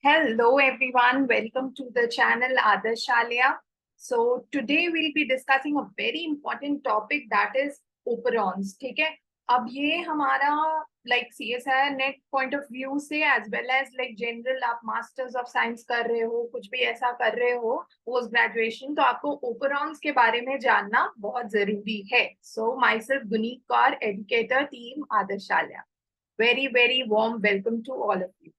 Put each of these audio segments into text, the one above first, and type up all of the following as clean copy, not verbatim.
Hello everyone, welcome to the channel Adarsh Alia. So today we'll be discussing a very important topic that is operons. ठीक है, अब ये हमारा CSIR net point of view से as well as general आप masters of science कर रहे हो, कुछ भी ऐसा कर रहे हो पोस्ट ग्रेजुएशन, तो आपको ओपरॉन्स के बारे में जानना बहुत जरूरी है. So myself Guneet Kaur, educator, team Adarsh Aliya. Very very warm welcome to all of you.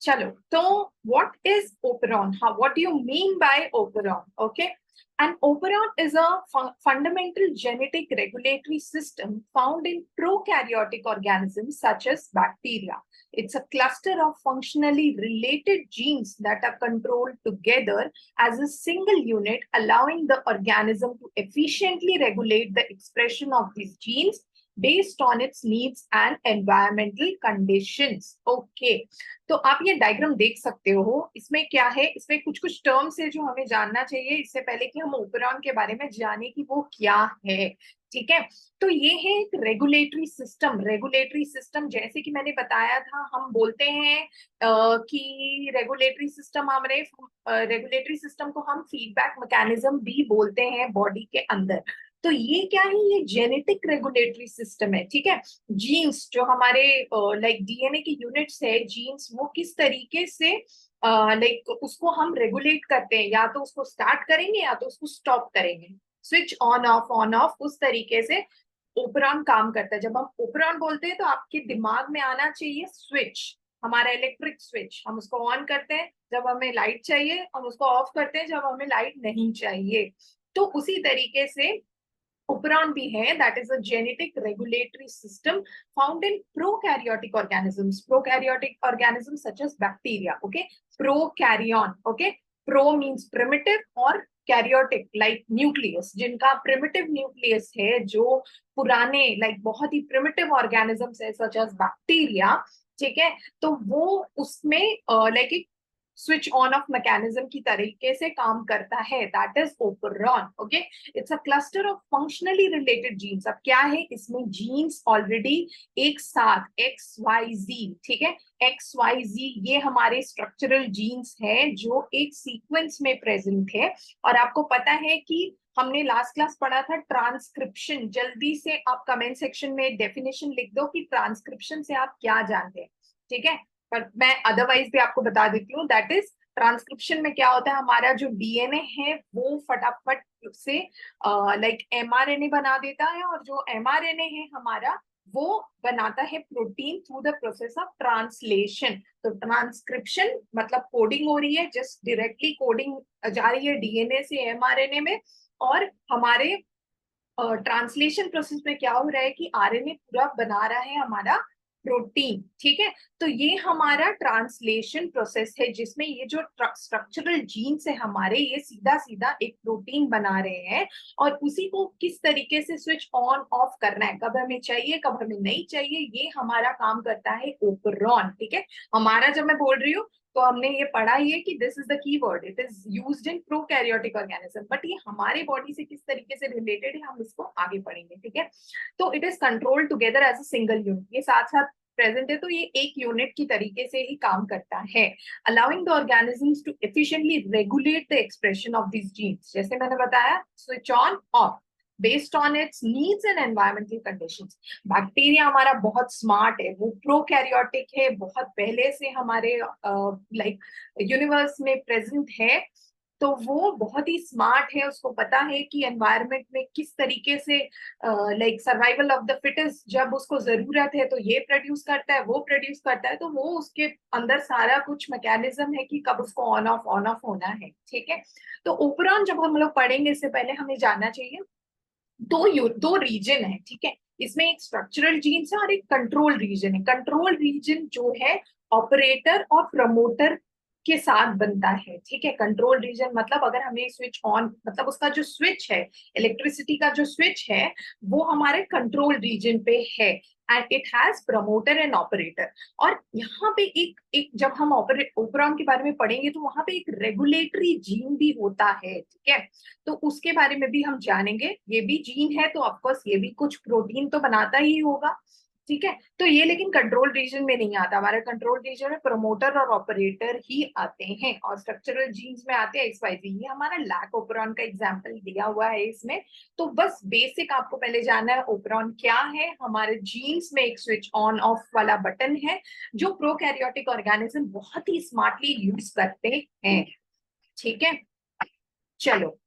चलो, तो what is operon? How, what do you mean by operon? Okay, an operon is a fundamental genetic regulatory system found in prokaryotic organisms such as bacteria. It's a cluster of functionally related genes that are controlled together as a single unit, allowing the organism to efficiently regulate the expression of these genes based on its needs and environmental conditions. Okay, तो आप ये diagram देख सकते हो. इसमें क्या है, इसमें कुछ कुछ टर्म्स है जो हमें जानना चाहिए इससे पहले कि हम ओपरॉन के बारे में जाने कि वो क्या है. ठीक है, तो ये है एक रेगुलेटरी सिस्टम. रेगुलेटरी सिस्टम जैसे कि मैंने बताया था, हम बोलते हैं कि रेगुलेटरी सिस्टम, हमारे रेगुलेटरी सिस्टम को हम फीडबैक मैकेनिज्म भी बोलते हैं बॉडी के अंदर. तो ये क्या है, ये जेनेटिक रेगुलेटरी सिस्टम है. ठीक है, जीन्स जो हमारे डीएनए के यूनिट्स है, जीन्स वो किस तरीके से उसको हम रेगुलेट करते हैं, या तो उसको स्टार्ट करेंगे या तो उसको स्टॉप करेंगे. स्विच ऑन ऑफ उस तरीके से ओपरॉन काम करता है. जब हम ओपरॉन बोलते हैं तो आपके दिमाग में आना चाहिए स्विच, हमारा इलेक्ट्रिक स्विच. हम उसको ऑन करते हैं जब हमें लाइट चाहिए, हम उसको ऑफ करते हैं जब हमें लाइट नहीं चाहिए. तो उसी तरीके से operon भी है. that is a genetic regulatory system found in prokaryotic organisms. Prokaryotic organisms such as bacteria. Okay, prokaryon. Okay, pro means primitive और karyotic like nucleus, जिनका primitive nucleus है, जो पुराने बहुत ही primitive organisms है such as bacteria. ठीक है, तो वो उसमें एक स्विच ऑन ऑफ मैकेनिज्म की तरीके से काम करता है. That is operon. Okay, it's a cluster of functionally related genes. अब क्या है, इसमें जीन्स ऑलरेडी एक साथ एक्स वाई जी, ठीक है, एक्स वाई जी ये हमारे स्ट्रक्चरल जीन्स है जो एक सीक्वेंस में प्रेजेंट है. और आपको पता है कि हमने लास्ट क्लास पढ़ा था ट्रांसक्रिप्शन. जल्दी से आप कमेंट सेक्शन में डेफिनेशन लिख दो कि ट्रांसक्रिप्शन से आप क्या जानते हैं. ठीक है, पर मैं अदरवाइज भी आपको बता देती हूँ. दैट इज, ट्रांसक्रिप्शन में क्या होता है, हमारा जो डीएनए है वो फटाफट से एमआरएनए बना देता है, और जो एमआरएनए है हमारा वो बनाता है protein through the process of translation. तो ट्रांसक्रिप्शन मतलब कोडिंग हो रही है, जस्ट डायरेक्टली कोडिंग जा रही है डीएनए से एमआरएनए में. और हमारे ट्रांसलेशन प्रोसेस में क्या हो रहा है कि आरएनए पूरा बना रहा है हमारा प्रोटीन. ठीक है, तो ये हमारा ट्रांसलेशन प्रोसेस है जिसमें ये जो स्ट्रक्चरल जीन्स है हमारे, ये सीधा सीधा एक प्रोटीन बना रहे हैं. और उसी को किस तरीके से स्विच ऑन ऑफ करना है, कब हमें चाहिए कब हमें नहीं चाहिए, ये हमारा काम करता है ओपरॉन. ठीक है, हमारा जब मैं बोल रही हूँ तो हमने ये पढ़ा ही है कि this is the keyword, it is used in prokaryotic organism. But ये हमारे बॉडी से किस तरीके से रिलेटेड है हम इसको आगे पढ़ेंगे. ठीक है, तो it is controlled together as a single unit. ये साथ साथ प्रेजेंट है, तो ये एक यूनिट की तरीके से ही काम करता है. Allowing the organisms to efficiently regulate the expression of this genes. जैसे मैंने बताया, switch on off based on its needs and environmental conditions. Bacteria हमारा बहुत स्मार्ट है, वो प्रोकैरियोटिक है, बहुत पहले से हमारे यूनिवर्स में प्रेजेंट है. तो वो बहुत ही स्मार्ट है, उसको पता है कि एनवायरनमेंट में किस तरीके से सर्वाइवल ऑफ द फिटेस्ट, जब उसको जरूरत है तो ये प्रोड्यूस करता है, वो प्रोड्यूस करता है. तो वो उसके अंदर सारा कुछ मैकेनिज्म है कि कब उसको ऑन ऑफ होना है. ठीक है, तो ओपरॉन जब हम लोग पढ़ेंगे इससे पहले हमें जानना चाहिए दो रीजन है. ठीक है, इसमें एक स्ट्रक्चरल जीन्स है और एक कंट्रोल रीजन है. कंट्रोल रीजन जो है ऑपरेटर और प्रमोटर के साथ बनता है. ठीक है, कंट्रोल रीजन मतलब अगर हमें स्विच ऑन, मतलब उसका जो स्विच है, इलेक्ट्रिसिटी का जो स्विच है वो हमारे कंट्रोल रीजन पे है. And it has promoter and operator. और यहाँ पे एक जब हम ओपरॉन के बारे में पढ़ेंगे तो वहां पे एक रेगुलेटरी जीन भी होता है. ठीक है, तो उसके बारे में भी हम जानेंगे. ये भी जीन है तो ऑफकोर्स ये भी कुछ प्रोटीन तो बनाता ही होगा. ठीक है। तो ये लेकिन कंट्रोल रीजन में नहीं आता, हमारा कंट्रोल रीजन में प्रमोटर और ऑपरेटर ही आते हैं, और स्ट्रक्चरल जीन्स में आते हैं XYZ। ये हमारा लैक ओपरॉन का एग्जांपल दिया हुआ है इसमें। तो बस बेसिक आपको पहले जानना है ओपरॉन क्या है। हमारे जीन्स में एक स्विच ऑन ऑफ वाला बटन है जो प्रोकैरियोटिक ऑर्गेनिज्म बहुत ही स्मार्टली यूज करते हैं। ठीक है, चलो।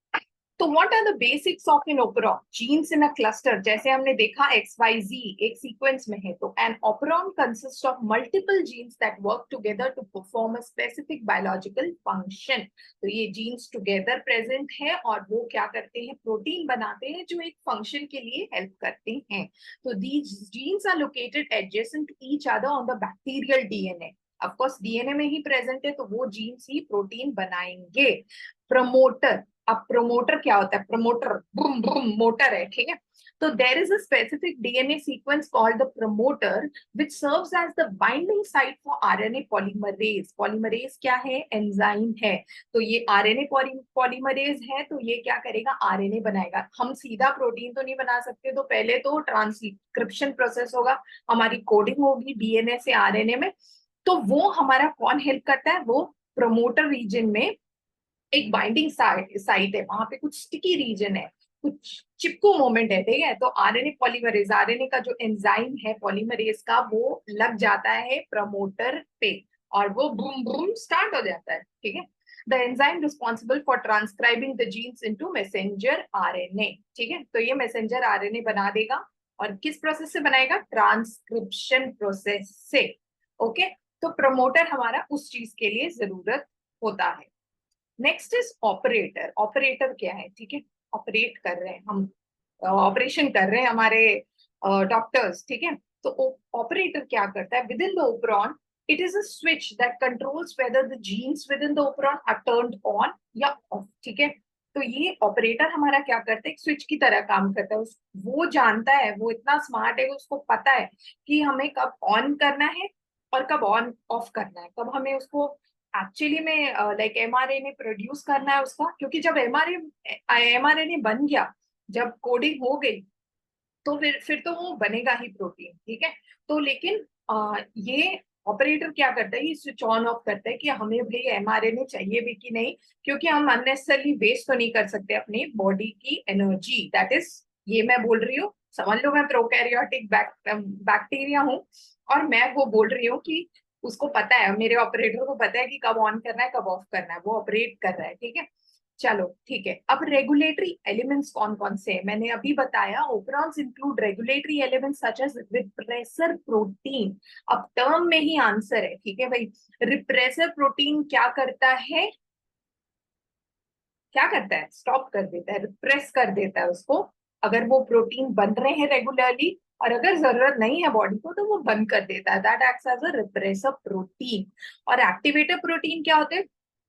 तो what are the basics of an operon? Genes in a cluster, जैसे हमने देखा XYZ एक सीक्वेंस में है, तो an operon consist of multiple genes that work together to perform a specific biological function. तो ये जीन्स टुगेदर प्रेजेंट है और वो क्या करते हैं, प्रोटीन बनाते हैं जो एक फंक्शन के लिए हेल्प करते हैं। तो these genes are located adjacent to each other on the bacterial DNA. Of course DNA में ही प्रेजेंट है, तो वो जीन्स ही प्रोटीन बनाएंगे। प्रमोटर, अब प्रोमोटर क्या होता है? प्रमोटर बुम बुम मोटर है, ठीक है। तो there is a specific DNA sequence called the promoter which serves as the binding site for RNA polymerase. Polymerase क्या है? एंजाइम है। तो ये आरएनए पॉलीमरेज है, तो ये क्या करेगा? आरएनए बनाएगा। हम सीधा प्रोटीन तो नहीं बना सकते, तो पहले तो ट्रांसक्रिप्शन प्रोसेस होगा, हमारी कोडिंग होगी डीएनए से आरएनए में। तो वो हमारा कौन हेल्प करता है? वो प्रमोटर रीजन में एक बाइंडिंग साइट है, वहां पे कुछ स्टिकी रीजन है, कुछ चिपकू मोमेंट है, ठीक है। तो आरएनए पॉलीमरेज, आरएनए का जो एंजाइम है पॉलीमरेज का, वो लग जाता है प्रमोटर पे और वो बूम बूम स्टार्ट हो जाता है, ठीक है। The enzyme responsible for transcribing the genes into messenger RNA, ठीक है। तो ये मैसेंजर आरएनए बना देगा, और किस प्रोसेस से बनाएगा? ट्रांसक्रिप्शन प्रोसेस से। ओके, तो प्रमोटर हमारा उस चीज के लिए जरूरत होता है। Next is operator. ऑपरेटर क्या है? ठीक है, ऑपरेट कर रहे हैं हम, ऑपरेशन कर रहे हैं हमारे डॉक्टर्स, ठीक है। तो ऑपरेटर क्या करता है? Within the operon it is a switch that controls whether the genes within the operon are turned on या ऑफ, ठीक है। तो ये ऑपरेटर हमारा क्या करता है? एक स्विच की तरह काम करता है। वो जानता है, वो इतना स्मार्ट है, उसको पता है कि हमें कब ऑन करना है और कब ऑन ऑफ करना है, कब हमें उसको एक्चुअली में लाइक एमआरएनए प्रोड्यूस करना है उसका। क्योंकि जब एमआरएनए बन गया, जब कोडिंग हो गई, तो फिर तो वो बनेगा ही प्रोटीन, ठीक है। तो लेकिन ये ऑपरेटर क्या करता है? ये स्विच ऑन ऑफ करता है कि हमें भाई एमआरएनए चाहिए भी कि नहीं, क्योंकि हम अननेसेसरली वेस्ट तो नहीं कर सकते अपनी बॉडी की एनर्जी। दैट इज, ये मैं बोल रही हूँ, समझ लो मैं प्रोकैरियोटिक बैक्टीरिया हूँ, और मैं वो बोल रही हूँ कि उसको पता है, मेरे ऑपरेटर को पता है कि कब ऑन करना है कब ऑफ करना है, वो ऑपरेट कर रहा है, ठीक है। चलो ठीक है, अब रेगुलेटरी एलिमेंट्स कौन कौन से हैं? मैंने अभी बताया operons include regulatory elements such as repressor protein. अब टर्म में ही आंसर है, ठीक है भाई। रिप्रेसर प्रोटीन क्या करता है? क्या करता है? स्टॉप कर देता है, रिप्रेस कर देता है उसको, अगर वो प्रोटीन बन रहे हैं रेगुलरली, और अगर जरूरत नहीं है बॉडी को तो वो बंद कर देता है। That acts as a repressor protein. और एक्टिवेटर प्रोटीन क्या होते हैं?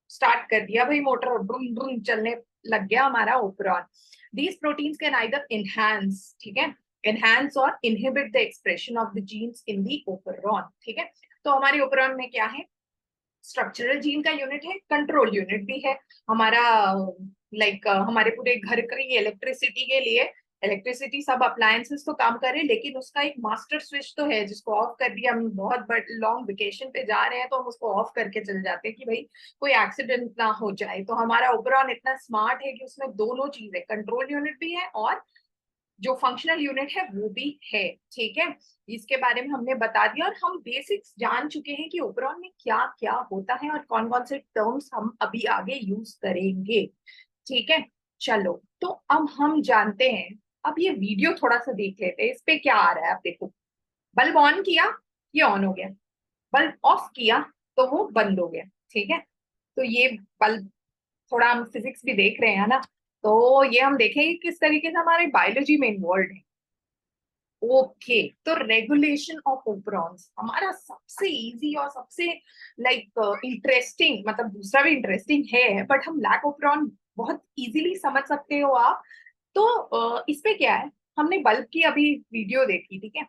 स्टार्ट कर दिया भाई मोटर, ब्रुम ब्रुम चलने लग गया हमारा operon. These proteins can either enhance, ठीक है, एनहांस और inhibit the expression of the genes in the operon, ठीक है। तो हमारे ओपरॉन में क्या है? स्ट्रक्चरल जीन का यूनिट है, कंट्रोल यूनिट भी है हमारा। लाइक हमारे पूरे घर की इलेक्ट्रिसिटी के लिए, इलेक्ट्रिसिटी सब अप्लायंसेस तो काम करे, लेकिन उसका एक मास्टर स्विच तो है जिसको ऑफ कर दिया। हम बहुत लॉन्ग वेकेशन पे जा रहे हैं तो हम उसको ऑफ करके चले जाते हैं कि भाई कोई एक्सीडेंट ना हो जाए। तो हमारा ओपरॉन इतना स्मार्ट है कि उसमें दोनों चीजें, कंट्रोल यूनिट भी है और जो फंक्शनल यूनिट है वो भी है, ठीक है। इसके बारे में हमने बता दिया, और हम बेसिक्स जान चुके हैं कि ओपरॉन में क्या क्या होता है और कौन कौन से टर्म्स हम अभी आगे यूज करेंगे, ठीक है। चलो, तो अब हम जानते हैं, अब ये वीडियो थोड़ा सा देख लेते हैं, इस पे क्या आ रहा है। आप देखो, बल्ब ऑन किया, ये ऑन हो गया, बल्ब ऑफ किया तो वो बंद हो गया, ठीक है। तो ये बल्ब, थोड़ा हम फिजिक्स भी देख रहे हैं ना, तो ये हम देखेंगे किस तरीके से हमारे बायोलॉजी में इन्वॉल्व है। ओके, तो रेगुलेशन ऑफ ओपरॉन्स हमारा सबसे इजी और सबसे लाइक इंटरेस्टिंग, मतलब दूसरा भी इंटरेस्टिंग है, बट हम लैक ओपरॉन बहुत इजीली समझ सकते हो आप। तो इस पे क्या है, हमने बल्ब की अभी वीडियो देखी, ठीक है।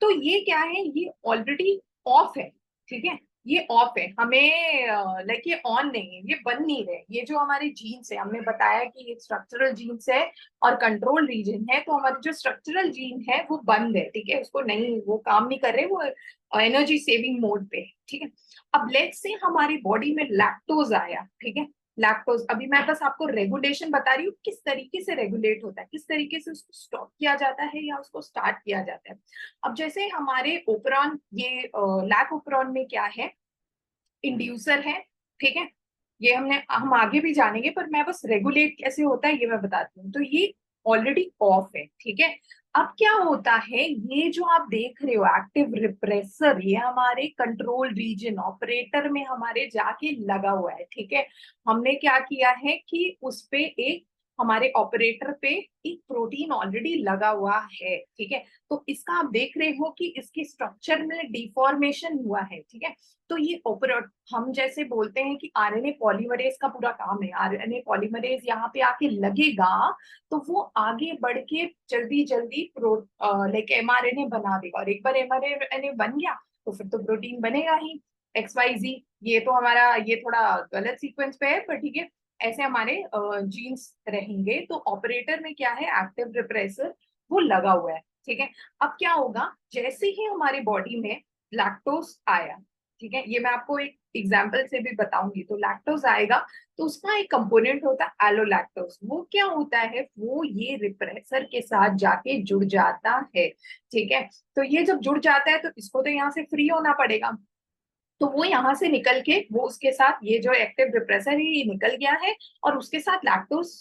तो ये क्या है? ये ऑलरेडी ऑफ है, ठीक है। ये ऑफ है, हमें लाइक ये ऑन नहीं है, ये बन नहीं रहे। ये जो हमारे जीन्स है, हमने बताया कि ये स्ट्रक्चरल जीन्स है और कंट्रोल रीजन है, तो हमारे जो स्ट्रक्चरल जीन है वो बंद है, ठीक है, उसको नहीं, वो काम नहीं कर रहे, वो एनर्जी सेविंग मोड पे है, ठीक है। अब लेट्स से हमारी बॉडी में लैक्टोज आया, ठीक है। लैक्टोज, अभी मैं बस आपको रेगुलेशन बता रही हूँ, किस तरीके से रेगुलेट होता है, किस तरीके से उसको स्टॉप किया जाता है या उसको स्टार्ट किया जाता है। अब जैसे हमारे ओपरॉन, ये लैक ओपरॉन में क्या है, इंड्यूसर है, ठीक है। ये हम आगे भी जानेंगे, पर मैं बस रेगुलेट कैसे होता है ये मैं बताती हूँ। तो ये ऑलरेडी ऑफ है, ठीक है। अब क्या होता है, ये जो आप देख रहे हो एक्टिव रिप्रेसर, ये हमारे कंट्रोल रीजन ऑपरेटर में हमारे जाके लगा हुआ है, ठीक है। हमने क्या किया है कि उस पे एक, हमारे ऑपरेटर पे एक प्रोटीन ऑलरेडी लगा हुआ है, ठीक है। तो इसका आप देख रहे हो कि इसके स्ट्रक्चर में डिफॉर्मेशन हुआ है, ठीक है। तो ये ऑपरेट, हम जैसे बोलते हैं कि आरएनए पॉलीमरेज का पूरा काम है, आरएनए पॉलीमरेज यहाँ पे आके लगेगा तो वो आगे बढ़ के जल्दी जल्दी लाइक एमआरएनए बना देगा, और एक बार एमआरएनए बन गया तो फिर तो प्रोटीन बनेगा ही, एक्स वाई जी। ये तो हमारा, ये थोड़ा गलत सीक्वेंस पे है, पर ठीक है, ऐसे हमारे जीन्स रहेंगे। तो ऑपरेटर में क्या है, एक्टिव रिप्रेसर वो लगा हुआ है, ठीक है। अब क्या होगा, जैसे ही हमारी बॉडी में लैक्टोज आया, ठीक है, ये मैं आपको एक एग्जाम्पल से भी बताऊंगी। तो लैक्टोज आएगा तो उसका एक कंपोनेंट होता है एलोलैक्टोज। वो क्या होता है, वो ये रिप्रेसर के साथ जाके जुड़ जाता है, ठीक है। तो ये जब जुड़ जाता है तो इसको तो यहाँ से फ्री होना पड़ेगा, तो वो यहाँ से निकल के वो उसके साथ, ये जो एक्टिव रिप्रेसर है ये निकल गया है और उसके साथ लैक्टोज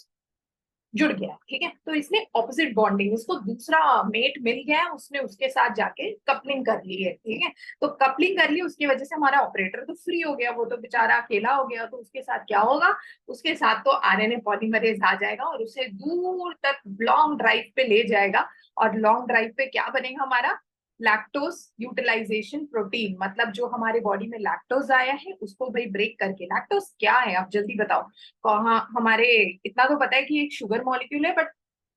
जुड़ गया, ठीक है। तो इसने ऑपोजिट बॉन्डिंग, इसको दूसरा मेट मिल गया है, उसने उसके साथ जाके कपलिंग कर ली है, ठीक है। तो कपलिंग कर ली, उसकी वजह से हमारा ऑपरेटर तो फ्री हो गया, वो तो बेचारा अकेला हो गया। तो उसके साथ क्या होगा, उसके साथ तो आरएनए पॉलीमरेज आ जाएगा और उसे दूर तक लॉन्ग ड्राइव पे ले जाएगा। और लॉन्ग ड्राइव पे क्या बनेगा हमारा, लैक्टोज यूटिलाइजेशन प्रोटीन, मतलब जो हमारे बॉडी में लैक्टोज आया है उसको भाई ब्रेक करके, लैक्टोज क्या है आप जल्दी बताओ। कहाँ हमारे, इतना तो पता है कि एक शुगर मॉलिक्यूल है, बट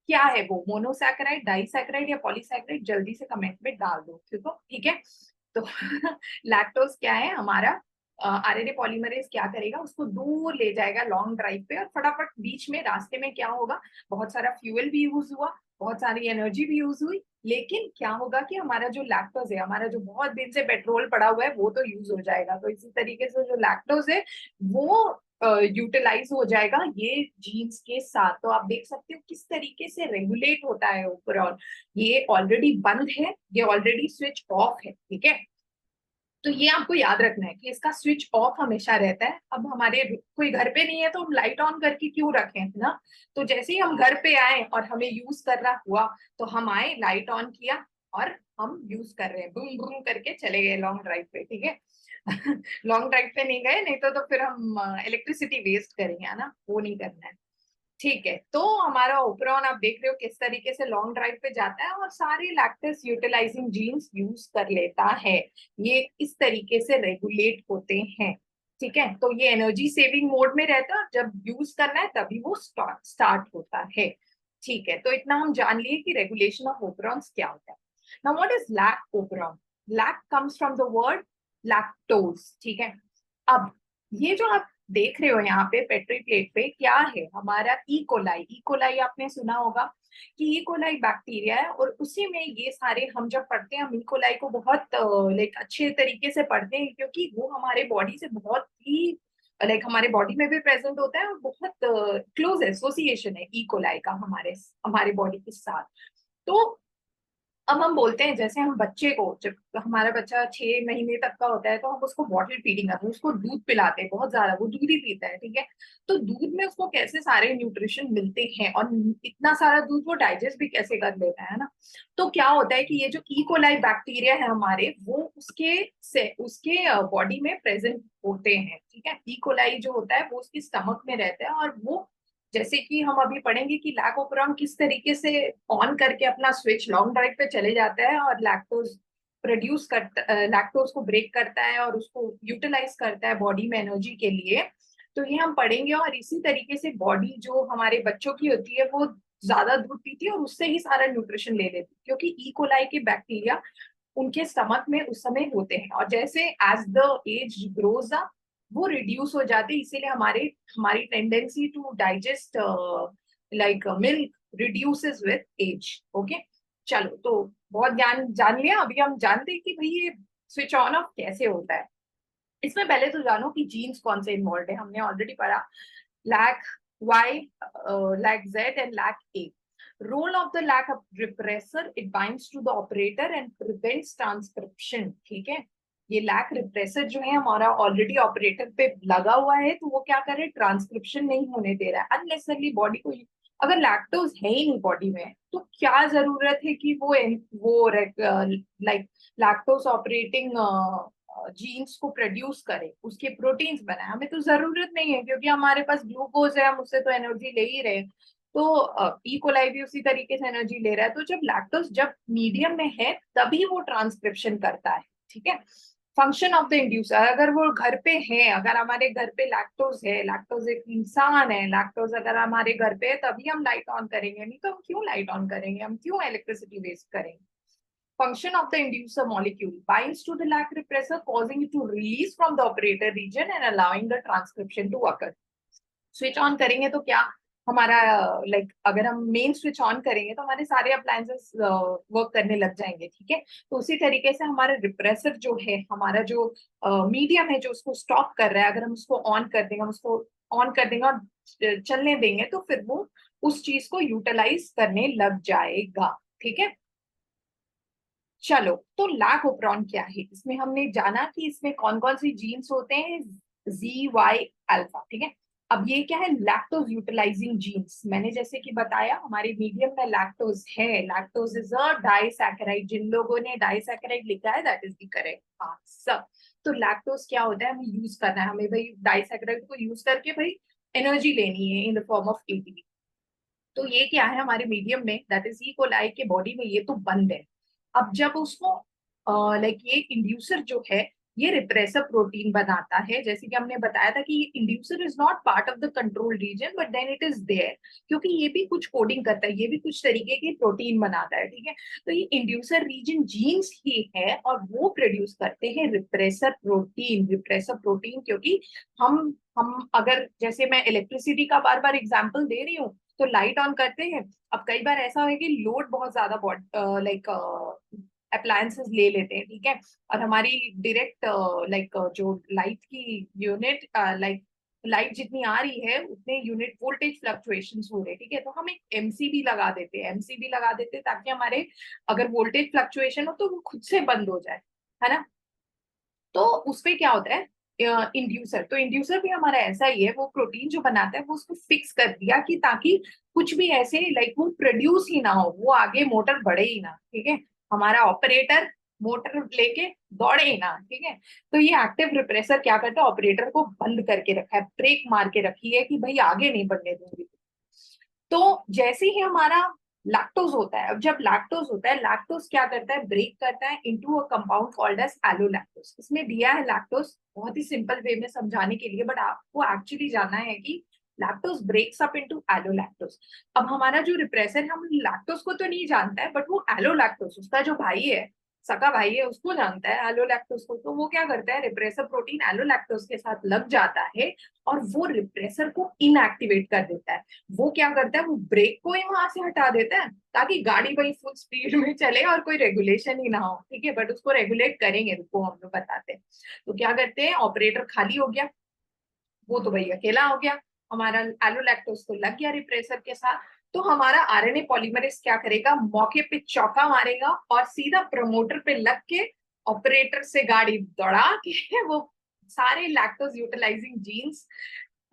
क्या है वो, मोनोसैकेराइड, डाइसैकेराइड या पॉलीसैकेराइड, जल्दी से कमेंट में डाल दो, ठीक है, ठीक है। तो लैक्टोज क्या है हमारा, आरएनए पॉलीमरेज क्या करेगा, उसको दूर ले जाएगा लॉन्ग ड्राइव पे, और फटाफट बीच में रास्ते में क्या होगा, बहुत सारा फ्यूल भी यूज हुआ, बहुत सारी एनर्जी भी यूज हुई, लेकिन क्या होगा कि हमारा जो लैक्टोज है, हमारा जो बहुत दिन से पेट्रोल पड़ा हुआ है वो तो यूज हो जाएगा। तो इसी तरीके से जो लैक्टोज है वो यूटिलाइज हो जाएगा ये जीन्स के साथ। तो आप देख सकते हो किस तरीके से रेगुलेट होता है ओवरऑल। ये ऑलरेडी बंद है, ये ऑलरेडी स्विच ऑफ है, ठीक है। तो ये आपको याद रखना है कि इसका स्विच ऑफ हमेशा रहता है। अब हमारे कोई घर पे नहीं है तो हम लाइट ऑन करके क्यों रखें, है ना। तो जैसे ही हम घर पे आए और हमें यूज करना हुआ, तो हम आए, लाइट ऑन किया और हम यूज कर रहे हैं, बूम बूम करके चले गए लॉन्ग ड्राइव पे, ठीक है। लॉन्ग ड्राइव पे नहीं गए, नहीं तो फिर हम इलेक्ट्रिसिटी वेस्ट करेंगे, है ना, वो नहीं करना है। ठीक है, तो हमारा ओपरॉन आप देख रहे हो किस तरीके से लॉन्ग ड्राइव पे जाता है और सारे लैक्टस यूटिलाइजिंग जीन्स यूज कर लेता है। ये इस तरीके से रेगुलेट होते हैं, ठीक है। तो ये एनर्जी सेविंग मोड में रहता है, जब यूज करना है तभी वो स्टार्ट होता है, ठीक है। तो इतना हम जान लिए कि रेगुलेशन ऑफ ओपरॉन्स क्या होता है। Now what is lac operon. Lac comes from the word lactose, ठीक है। अब ये जो आप देख रहे हो यहाँ पे पेट्री प्लेट पे क्या है, हमारा इकोलाई। इकोलाई आपने सुना होगा कि इकोलाई बैक्टीरिया है, और उसी में ये सारे हम जब पढ़ते हैं, हम इकोलाई को बहुत लाइक अच्छे तरीके से पढ़ते हैं, क्योंकि वो हमारे बॉडी से बहुत ही लाइक हमारे बॉडी में भी प्रेजेंट होता है और बहुत क्लोज एसोसिएशन है इकोलाई का हमारे हमारे बॉडी के साथ। तो अब हम बोलते हैं, जैसे हम बच्चे को, जब हमारा बच्चा 6 महीने तक का होता है तो हम उसको बॉटल फीडिंग करते हैं, उसको दूध पिलाते हैं बहुत ज्यादा, वो दूध ही पीता है, ठीक है। तो दूध में उसको कैसे सारे न्यूट्रिशन मिलते हैं और इतना सारा दूध वो डाइजेस्ट भी कैसे कर लेता है ना। तो क्या होता है कि ये जो इकोलाई बैक्टीरिया है हमारे, वो उसके बॉडी में प्रेजेंट होते हैं, ठीक है। इकोलाई जो होता है वो उसकी स्टमक में रहता है, और वो, जैसे कि हम अभी पढ़ेंगे कि लैक ओपरॉन किस तरीके से ऑन करके अपना स्विच लॉन्ग ड्राइव पे चले जाता है और लैक्टोज प्रोड्यूस करता, लैक्टोज को ब्रेक करता है और उसको यूटिलाइज करता है बॉडी में एनर्जी के लिए। तो ये हम पढ़ेंगे, और इसी तरीके से बॉडी जो हमारे बच्चों की होती है वो ज्यादा दूध पीती है और उससे ही सारा न्यूट्रिशन ले लेती है, क्योंकि ई कोलाई के बैक्टीरिया उनके स्टमक में उस समय होते हैं, और जैसे as the age grows up वो रिड्यूस हो जाते हैं, इसीलिए हमारी tendency to digest like milk reduces with age. Okay, चलो तो बहुत ज्ञान जान लिया, अभी हम जानते हैं कि भाई ये स्विच ऑन ऑफ कैसे होता है। इसमें पहले तो जानो कि जीन्स कौन से इन्वॉल्व है, हमने ऑलरेडी पढ़ा lac Y, lac Z and lac A. Role of the lac repressor, it binds to the operator and prevents transcription. ठीक है, ये लैक रिप्रेसर जो है हमारा ऑलरेडी ऑपरेटर पे लगा हुआ है, तो वो क्या करे, ट्रांसक्रिप्शन नहीं होने दे रहा है अननेसेसरली बॉडी को। अगर लैक्टोज है ही नहीं बॉडी में तो क्या जरूरत है कि वो लाइक लैक्टोज ऑपरेटिंग जीन्स को प्रोड्यूस करे, उसके प्रोटीन्स बनाए, हमें तो जरूरत नहीं है क्योंकि हमारे पास ग्लूकोज है, हम उससे तो एनर्जी ले ही रहे। तो ई कोलाई भी उसी तरीके से एनर्जी ले रहा है। तो जब लैक्टोज जब मीडियम में है तभी वो ट्रांसक्रिप्शन करता है। ठीक है, फंक्शन ऑफ द इंड्यूसर, अगर वो घर पे है, अगर हमारे घर पे लैक्टोज है, लैक्टोज एक इंसान है, लैक्टोज अगर हमारे घर पे है तभी हम लाइट ऑन करेंगे, नहीं तो हम क्यों लाइट ऑन करेंगे, हम क्यों इलेक्ट्रिसिटी वेस्ट करेंगे। Function of the inducer molecule binds to the lac repressor, causing it to release from the operator region and allowing the transcription to occur. Switch on करेंगे तो क्या हमारा अगर हम मेन स्विच ऑन करेंगे तो हमारे सारे अप्लायंसेस वर्क करने लग जाएंगे। ठीक है, तो उसी तरीके से हमारा रिप्रेसर जो है, हमारा जो मीडियम है जो उसको स्टॉप कर रहा है, अगर हम उसको ऑन कर देंगे, हम उसको ऑन कर देंगे और चलने देंगे तो फिर वो उस चीज को यूटिलाइज करने लग जाएगा। ठीक है, चलो तो लैक ओपरॉन क्या है, इसमें हमने जाना कि इसमें कौन कौन सी जीन्स होते हैं, जी वाई अल्फा। ठीक है, अब ये क्या है, लैक्टोज यूटिलाइजिंग जीन्स। मैंने जैसे कि बताया हमारे मीडियम में लैक्टोज है, लैक्टोज इज अ डाइसैकेराइड, जिन लोगों ने डाइसैकेराइड लिखा है that is the correct answer. तो लैक्टोज क्या होता है, हमें यूज करना है, हमें भाई डाइसैकेराइड को यूज करके भाई एनर्जी लेनी है in the form of ATP. तो ये क्या है हमारे मीडियम में, दैट इज ई कोलाई के बॉडी में ये तो बंद है। अब जब उसको ये इंड्यूसर जो है ये रिप्रेसर प्रोटीन बनाता है, जैसे कि हमने बताया था कि ये inducer is not part of the control region but then it is there, क्योंकि ये भी कुछ कोडिंग करता है, ये भी कुछ तरीके के प्रोटीन बनाता है। ठीक है, तो ये इंड्यूसर रीजन जीन्स ही है और वो प्रोड्यूस करते हैं रिप्रेसर प्रोटीन। रिप्रेसर प्रोटीन क्योंकि हम अगर जैसे मैं इलेक्ट्रिसिटी का बार बार एग्जाम्पल दे रही हूँ, तो लाइट ऑन करते हैं। अब कई बार ऐसा है कि लोड बहुत ज्यादा अप्लायंसेस ले लेते हैं। ठीक है, और हमारी डायरेक्ट जो लाइट की यूनिट लाइट जितनी आ रही है उतने यूनिट वोल्टेज फ्लक्चुएशंस हो रहे हैं। ठीक है, तो हम एक एमसीबी लगा देते हैं, एमसीबी लगा देते हैं ताकि हमारे अगर वोल्टेज फ्लक्चुएशन हो तो वो खुद से बंद हो जाए, है ना। तो उसपे क्या होता है, इंड्यूसर, तो इंड्यूसर भी हमारा ऐसा ही है, वो प्रोटीन जो बनाता है वो उसको फिक्स कर दिया कि ताकि कुछ भी ऐसे वो प्रोड्यूस ही ना हो, वो आगे मोटर बढ़े ही ना। ठीक है, हमारा ऑपरेटर मोटर लेके दौड़े ही ना। ठीक है, तो ये एक्टिव रिप्रेसर क्या करता है, ऑपरेटर को बंद करके रखा है, ब्रेक मार के रखी है कि भाई आगे नहीं बढ़ने दूंगी। तो जैसे ही हमारा लैक्टोज होता है, अब जब लैक्टोज होता है, लैक्टोज क्या करता है, ब्रेक करता है into a compound called as allolactose. इसमें दिया है लैक्टोज बहुत ही सिंपल वे में समझाने के लिए, बट आपको एक्चुअली जानना है कि लैक्टोज ब्रेक्स अप इनटू एलोलैक्टोज। अब हमारा जो रिप्रेसर है, हम लैक्टोज को तो नहीं जानता है, बट वो एलोलैक्टोज उसका जो भाई है, सका भाई है, उसको जानता है एलोलैक्टोज को। तो वो क्या करता है, रिप्रेसर प्रोटीन एलोलैक्टोज के साथ लग जाता है और वो रिप्रेसर को इनएक्टिवेट कर देता है। वो क्या करता है, वो ब्रेक को ही वहां से हटा देता है ताकि गाड़ी वही फुल स्पीड में चले और कोई रेगुलेशन ही ना हो। ठीक है, बट उसको रेगुलेट करेंगे, रुको हम लोग बताते हैं। तो क्या करते हैं, ऑपरेटर खाली हो गया, वो तो भाई अकेला हो गया, हमारा एलोलैक्टोज तो लग गया रिप्रेसर के साथ। तो हमारा आरएनए पॉलीमरेज क्या करेगा, मौके पे चौका मारेगा और सीधा प्रमोटर पे लग के ऑपरेटर से गाड़ी दौड़ा के वो सारे लैक्टोज यूटिलाइजिंग जीन्स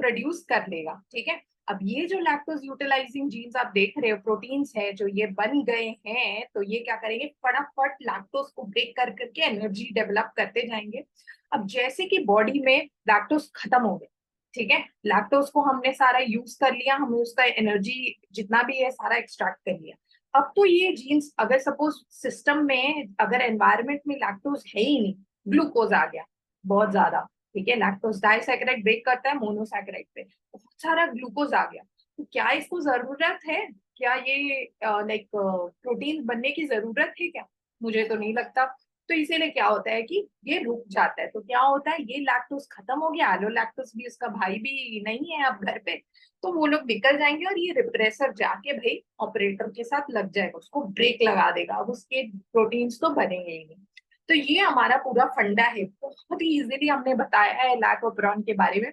प्रोड्यूस कर लेगा। ठीक है, अब ये जो लैक्टोज यूटिलाइजिंग जीन्स आप देख रहे हो, प्रोटीन्स है जो ये बन गए हैं, तो ये क्या करेंगे, फटाफट लैक्टोज को ब्रेक कर करके एनर्जी डेवलप करते जाएंगे। अब जैसे कि बॉडी में लैक्टोज खत्म हो गए, ठीक है, लैक्टोज को हमने सारा यूज कर लिया, हमने उसका एनर्जी जितना भी है सारा एक्सट्रैक्ट कर लिया। अब तो ये जीन्स अगर सपोज सिस्टम में अगर एनवायरमेंट में लैक्टोज है ही नहीं, ग्लूकोज आ गया बहुत ज्यादा, ठीक है, लैक्टोज डाइसैकेराइड ब्रेक करता है मोनोसैकेराइड पे, बहुत सारा ग्लूकोज आ गया, तो क्या इसको जरूरत है, क्या ये प्रोटीन बनने की जरूरत है क्या, मुझे तो नहीं लगता। तो इसीलिए क्या होता है कि ये रुक जाता है। तो क्या होता है, ये लैक्टोज खत्म हो गया, एलोलैक्टोज भी उसका भाई भी नहीं है अब घर पे, तो वो लोग निकल जाएंगे और ये रिप्रेसर जाके भाई ऑपरेटर के साथ लग जाएगा, उसको ब्रेक लगा देगा, अब उसके प्रोटीन्स तो बनेंगे ही नहीं। तो ये हमारा पूरा फंडा है, बहुत ही इजीली हमने बताया है लैक ऑपरॉन के बारे में।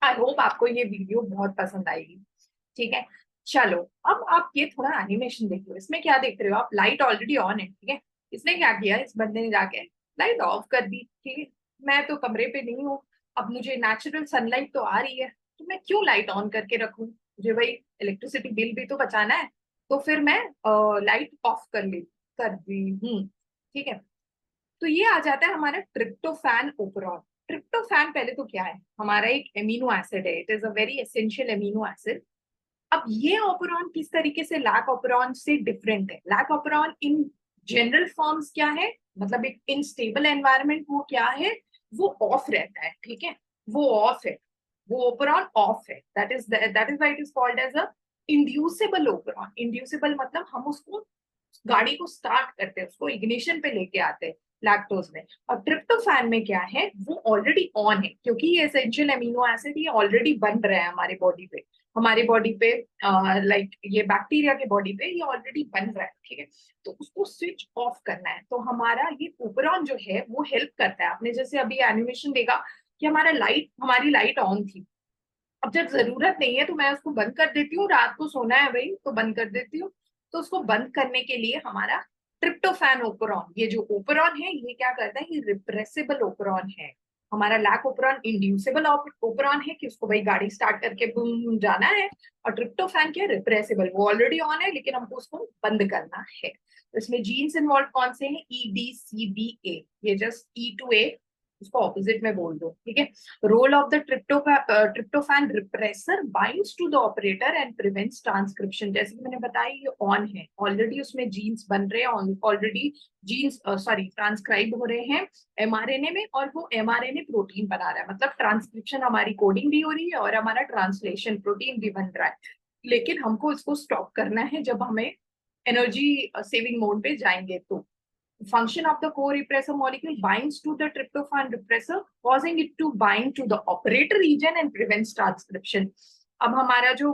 आई होप आपको ये वीडियो बहुत पसंद आएगी। ठीक है, चलो अब आप ये थोड़ा एनिमेशन देख लो। इसमें क्या देख रहे हो आप, लाइट ऑलरेडी ऑन है, ठीक है। इसने क्या किया, इस बंदे ने जाके लाइट ऑफ कर दी, ठीक है। मैं तो कमरे पे नहीं हूँ, अब मुझे नेचुरल सनलाइट तो आ रही है, तो मैं क्यों लाइट ऑन करके रखूं, मुझे भाई इलेक्ट्रिसिटी बिल भी तो बचाना है। तो फिर मैं लाइट ऑफ कर दी हूँ, ठीक है। तो ये आ जाता है हमारा ट्रिप्टोफैन ओपरॉन। ट्रिप्टोफैन पहले तो क्या है, हमारा एक एमिनो एसिड है, it is a very essential amino acid. अब ये ऑपरॉन किस तरीके से लैक ऑपरॉन से डिफरेंट है। Lac operon in general forms क्या है, मतलब एक इनस्टेबल एनवायरनमेंट वो क्या है, वो ऑफ रहता है, ठीक है। वो ऑफ है, वो ओपरॉन ऑफ है, that is why it is called as a inducible operon. Inducible मतलब हम उसको गाड़ी को स्टार्ट करते हैं, उसको इग्निशन पे लेके आते हैं लैक्टोज में। और ट्रिप्टोफैन में क्या है, वो ऑलरेडी ऑन है, क्योंकि ये एसेंशियल एमिनो एसिड ये ऑलरेडी बन रहा है हमारे बॉडी पे लाइक ये बैक्टीरिया के बॉडी पे ये ऑलरेडी बन रहा है, ठीक है। तो उसको स्विच ऑफ करना है, तो हमारा ये ओपरॉन जो है वो हेल्प करता है। आपने जैसे अभी एनिमेशन देखा कि हमारी लाइट ऑन थी, अब जब जरूरत नहीं है तो मैं उसको बंद कर देती हूँ, रात को सोना है भाई तो बंद कर देती हूँ। तो उसको बंद करने के लिए हमारा ट्रिप्टोफैन ओपरॉन, ये जो ओपरॉन है ये क्या करता है, ये रिप्रेसिबल ओपरॉन है। हमारा लैक ओपरॉन इंड्यूसिबल ओपरॉन है कि उसको भाई गाड़ी स्टार्ट करके बूम जाना है। और ट्रिप्टोफैन क्या है, रिप्रेसिबल, वो ऑलरेडी ऑन है लेकिन हमको उसको बंद करना है। तो इसमें जीन्स इन्वॉल्व कौन से हैं, EDCBA, ये जस्ट E to A, उसको ऑपोजिट में बोल दो, ठीक है। Role of the tryptophan repressor binds to the operator and prevents transcription. जैसे कि मैंने बताया ये ऑन है, ऑलरेडी उसमें जीन्स बन रहे हैं, ऑलरेडी जीन्स ट्रांसक्राइब हो रहे हैं एमआरएनए में, और वो एमआरएनए प्रोटीन बना रहा है, मतलब ट्रांसक्रिप्शन हमारी कोडिंग भी हो रही है और हमारा ट्रांसलेशन प्रोटीन भी बन रहा है। लेकिन हमको इसको स्टॉप करना है जब हमें एनर्जी सेविंग मोड पे जाएंगे। तो function of the co-repressor molecule binds to the tryptophan repressor, causing it to bind to the operator region and prevents transcription. अब हमारा जो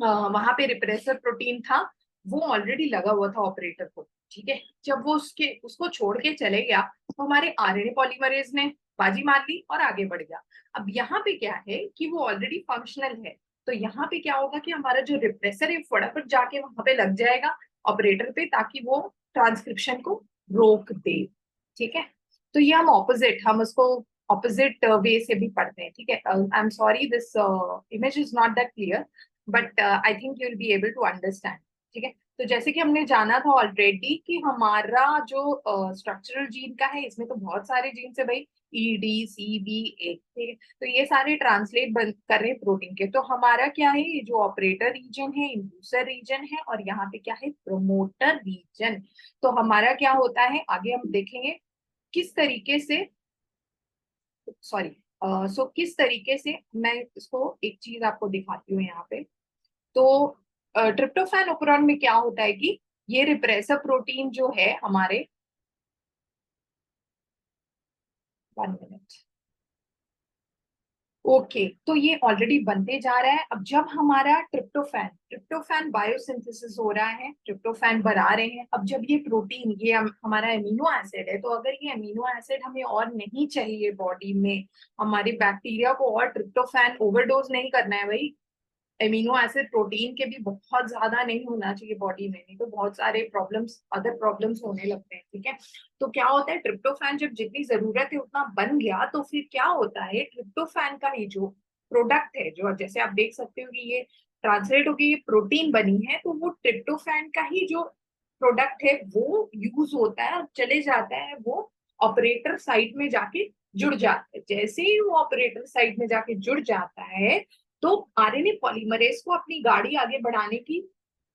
वहां पे रिप्रेसर प्रोटीन था वो ऑलरेडी लगा हुआ था ऑपरेटर को, ठीक है। जब वो उसको छोड़ के चले गया तो हमारे आरएनए पॉलीमरेज ने बाजी मार ली और आगे बढ़ गया। अब यहाँ पे क्या है कि वो ऑलरेडी फंक्शनल है, तो यहाँ पे क्या होगा कि हमारा जो रिप्रेसर है फटाफट जाके वहां पे लग जाएगा ऑपरेटर पे, ताकि वो ट्रांसक्रिप्शन को रोक दे, ठीक है। तो ये हम उसको ऑपोजिट वे से भी पढ़ते हैं, ठीक है। I am sorry this image is not that clear, but I think you will be able to understand, ठीक है। तो जैसे कि हमने जाना था ऑलरेडी कि हमारा जो स्ट्रक्चरल जीन का है, इसमें तो बहुत सारे जीन है भाई, EDCBA, ठीक है। तो ये सारे ट्रांसलेट कर रहे हैं प्रोटीन के। तो हमारा क्या है, ये जो ऑपरेटर रीजन है, इंड्यूसर रीजन है, और यहाँ पे क्या है, प्रमोटर रीजन। तो हमारा क्या होता है, आगे हम देखेंगे किस तरीके से, सॉरी किस तरीके से, मैं इसको एक चीज आपको दिखाती हूँ यहाँ पे। तो ट्रिप्टोफैन ओपरॉन में क्या होता है कि ये रिप्रेसर प्रोटीन जो है हमारे, 1 मिनट, ओके, तो ये ऑलरेडी बनते जा रहा है। अब जब हमारा ट्रिप्टोफैन बायोसिंथेसिस हो रहा है, ट्रिप्टोफैन बना रहे हैं, अब जब ये प्रोटीन, ये हमारा एमिनो एसिड है, तो अगर ये एमिनो एसिड हमें और नहीं चाहिए बॉडी में, हमारे बैक्टीरिया को और ट्रिप्टोफैन ओवरडोज नहीं करना है भाई, एमिनो एसिड प्रोटीन के भी बहुत ज्यादा नहीं होना चाहिए बॉडी में, नहीं तो बहुत सारे अदर प्रॉब्लम्स होने लगते हैं, ठीक है। तो क्या होता है, ट्रिप्टोफैन जब जितनी जरूरत है उतना बन गया, तो फिर क्या होता है, ट्रिप्टोफैन का ही जो प्रोडक्ट है, जो जैसे आप देख सकते हो कि ये ट्रांसलेट होकर ये प्रोटीन बनी है, तो वो ट्रिप्टोफैन का ही जो प्रोडक्ट है वो यूज होता है और चले जाता है, वो ऑपरेटर साइट में जाके जुड़ जाता है। जैसे ही वो ऑपरेटर साइट में जाके जुड़ जाता है, तो आरएनए पॉलीमरेज को अपनी गाड़ी आगे बढ़ाने की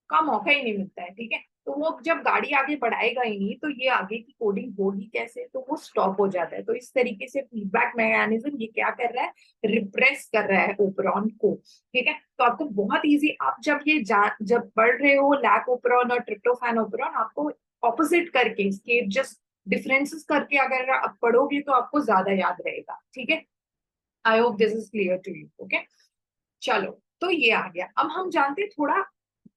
का मौका ही नहीं मिलता है, ठीक है। तो वो जब गाड़ी आगे बढ़ाएगा ही नहीं, तो ये आगे की कोडिंग होगी कैसे, तो वो स्टॉप हो जाता है। तो इस तरीके से फीडबैक मैकेनिज्म ये क्या कर रहा है, रिप्रेस कर रहा है ओपरॉन को, ठीक है। तो आपको बहुत इजी, आप जब पढ़ रहे हो लैक ओपरॉन और ट्रिप्टोफैन ओपरॉन, आपको ऑपोजिट करके इसके जस्ट डिफरेंसेस करके अगर आप पढ़ोगे तो आपको ज्यादा याद रहेगा, ठीक है। I hope this is clear to you, okay. चलो, तो ये आ गया। अब हम जानते हैं थोड़ा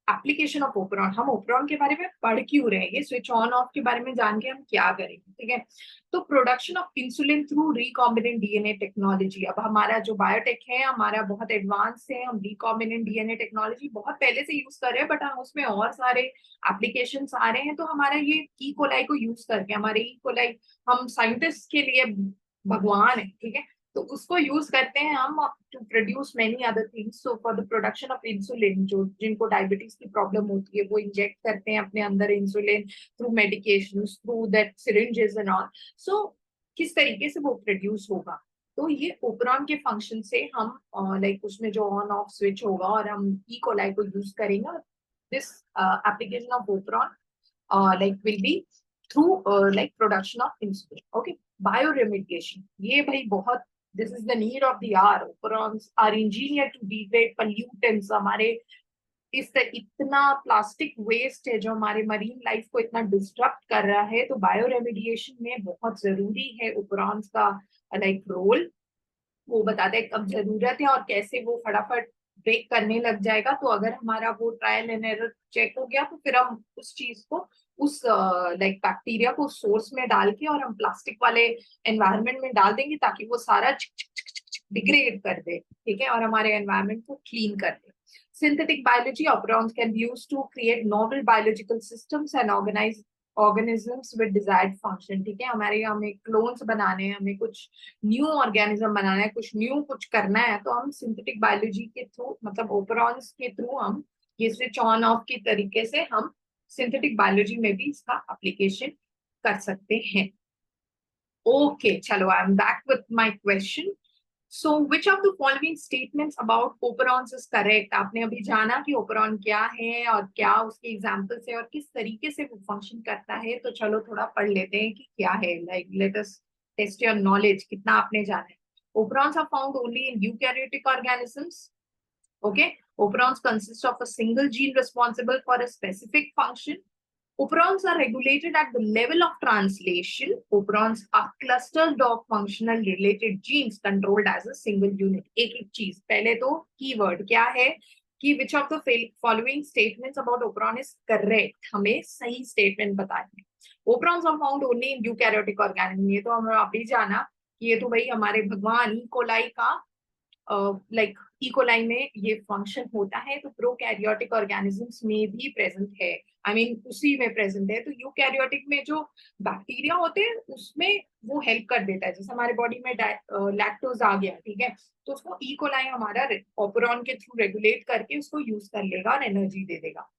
एप्लीकेशन ऑफ ओपरॉन। हम ओपरॉन के बारे में पढ़ क्यों रहे हैं, ये स्विच ऑन ऑफ के बारे में जान के हम क्या करेंगे, ठीक है। तो production of insulin through recombinant DNA technology. अब हमारा जो बायोटेक है हमारा बहुत एडवांस है, हम रिकॉम्बिनेंट डीएनए टेक्नोलॉजी बहुत पहले से यूज कर रहे हैं, बट हम उसमें और सारे एप्लीकेशन आ रहे हैं। तो हमारा ये ई कोलाई को यूज करके, हमारे ई कोलाई, हम साइंटिस्ट के लिए भगवान है, ठीक है। तो उसको यूज करते हैं हम to produce many other things. So for the production of insulin, जो जिनको डायबिटीज की प्रॉब्लम होती है वो इंजेक्ट करते हैं अपने अंदर insulin through medication, through that syringes and all. So किस तरीके से वो प्रोड्यूस होगा, तो ये ओपरॉन के फंक्शन से हम लाइक उसमें जो ऑन ऑफ स्विच होगा और हम ई कोलाई को यूज करेंगे। This application of operon like will be through like production of insulin, okay। Bioremediation, ये भाई बहुत, this is the need of the hour। operons are engineered to degrade pollutants। हमारे इतना प्लास्टिक वेस्ट है जो हमारे मरीन लाइफ को इतना डिस्टर्ब कर रहा है, तो बायोरेमिडिएशन में बहुत जरूरी है ओपरॉन्स का लाइक रोल। वो बताता है कब जरूरत है और कैसे वो फटाफट ब्रेक करने लग जाएगा। तो अगर हमारा वो ट्रायल एंड एरर चेक हो गया तो फिर हम उस चीज को, उस लाइक बैक्टीरिया को सोर्स में डाल के और हम प्लास्टिक वाले एनवायरनमेंट में डाल देंगे ताकि वो सारा डिग्रेड कर दे, ठीक है, और हमारे एनवायरनमेंट को क्लीन कर दे। Synthetic biology operons can be used to create novel biological systems and organize organisms with desired function, ठीक है। हमारे हमें क्लोन्स बनाने हैं, हमें कुछ न्यू ऑर्गेनिज्म बनाना है, कुछ न्यू कुछ करना है, तो हम सिंथेटिक बायोलॉजी के थ्रू, मतलब ओपरॉन्स के थ्रू हम ये स्विच ऑन ऑफ के तरीके से हम सिंथेटिक बायोलॉजी में भी इसका एप्लीकेशन कर सकते हैं। ओके, चलो, I am back with my question. So which of the following statements about operons is correct? आपने अभी जाना कि ओपरॉन क्या है और क्या उसके एग्जाम्पल्स है और किस तरीके से वो फंक्शन करता है। तो चलो थोड़ा पढ़ लेते हैं कि क्या है, like let us test your knowledge, कितना आपने जाना है। Operons are found only in eukaryotic organisms, okay। Operons consist of a single gene responsible for a specific function। Operons are regulated at the level of translation। Operons are clusters of functional related genes controlled as a single unit। एक एक चीज, पहले तो keyword क्या है कि which of the following statements about operon is correct, हमें सही स्टेटमेंट बतानी है। Operons are found only in eukaryotic organism, ये तो हमें अभी जाना कि ये तो भाई हमारे भगवान ई कोलाई का लाइक इकोलाई में ये फंक्शन होता है। तो प्रोकैरियोटिक ऑर्गेनिजम्स में भी प्रेजेंट है, आई मीन उसी में प्रेजेंट है। तो यूकैरियोटिक में जो बैक्टीरिया होते हैं उसमें वो हेल्प कर देता है, जैसे हमारे बॉडी में लैक्टोज आ गया, ठीक है, तो उसको इकोलाई हमारा ऑपरॉन के थ्रू रेगुलेट करके उसको यूज कर लेगा और एनर्जी दे देगा।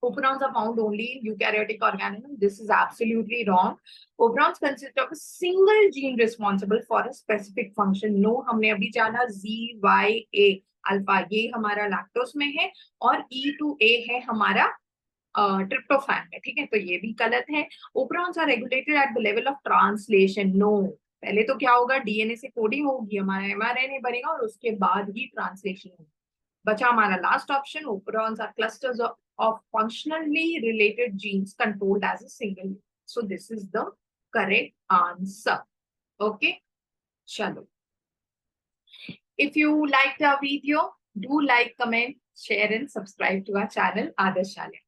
Operons are found only in eukaryotic organisms. This is absolutely wrong. Operons consist of a single gene responsible for a specific function। No, हमने अभी जाना ZYA अल्फा, ये हमारा लैक्टोज में है, और E2A है हमारा ट्रिप्टोफैन में, ठीक है, तो ये भी गलत है। Operons are regulated at the level of translation। No, पहले तो क्या होगा, डीएनए से कोडिंग होगी, हमारा एमआरएनए बनेगा और उसके बाद ही ट्रांसलेशन होगी। बचा हमारा last option, operons are clusters of functionally related genes controlled as a single unit। So this is the correct answer, okay। chalo, if you liked our video, do like, comment, share and subscribe to our channel Adarsh Alia।